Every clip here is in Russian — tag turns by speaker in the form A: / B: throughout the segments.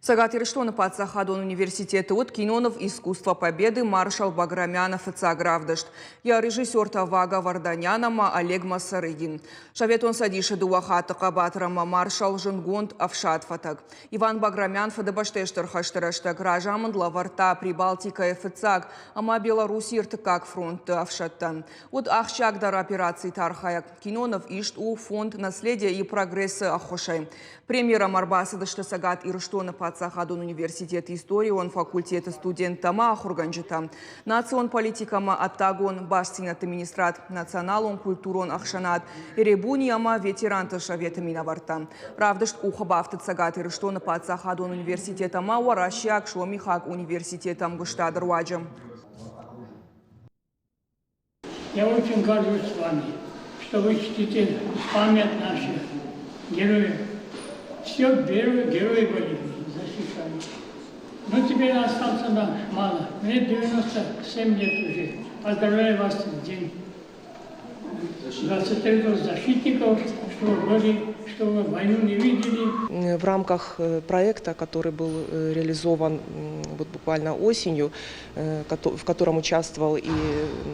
A: Сагат Ириштона Пацахадон университеты от Кинонов искусство победы маршал Баграмянов и Цагравдышт. Я режиссер Тавага Варданянама Олег Масарыгин. Шаветон Садиша Дуахата Кабатрама маршал Жунгонд Авшатфатак. Иван Баграмян Фадабаштештер Хаштараштак Ражаман Лаварта Прибалтика Эфцаг, ама Беларуси Иртыкак фронт Авшаттан. От Ахчагдар операции Тархаяк. Кинонов Ишт у фонд наследия и прогресса Ахошай. Премьера Марбаса Дашта Сагат Ириштона Пацахадон университет истории он факультета студентама Ахурганджита. Национ политикама Аттагон Баштин администрат националон культурон Ахшанат. Эребунияма ветеранта Шавета Минаварта. Правдышт ухабафтат Сагат Ириштона Пацахадон университетама Уарашяк Шломихак университетам Гуштадруаджам.
B: Я очень горжусь с вами, что вы чтите память наших героев. Все герои были защищали. Но теперь остался нам мало. Мне 97 лет уже. Поздравляю вас с день 23 защитников, что вы были, что вы войну не видели.
C: В рамках проекта, который был реализован вот буквально осенью, в котором участвовал и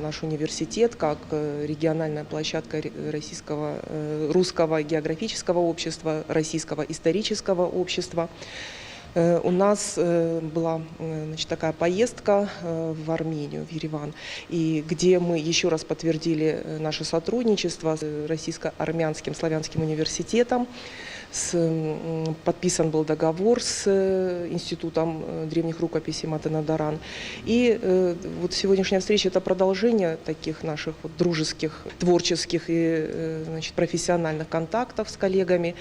C: наш университет, как региональная площадка русского географического общества, российского исторического общества, у нас была такая поездка в Армению, в Ереван, и где мы еще раз подтвердили наше сотрудничество с Российско-Армянским славянским университетом. Подписан был договор с Институтом древних рукописей Матанадаран. И вот сегодняшняя встреча – это продолжение таких наших вот дружеских, творческих и профессиональных контактов с коллегами.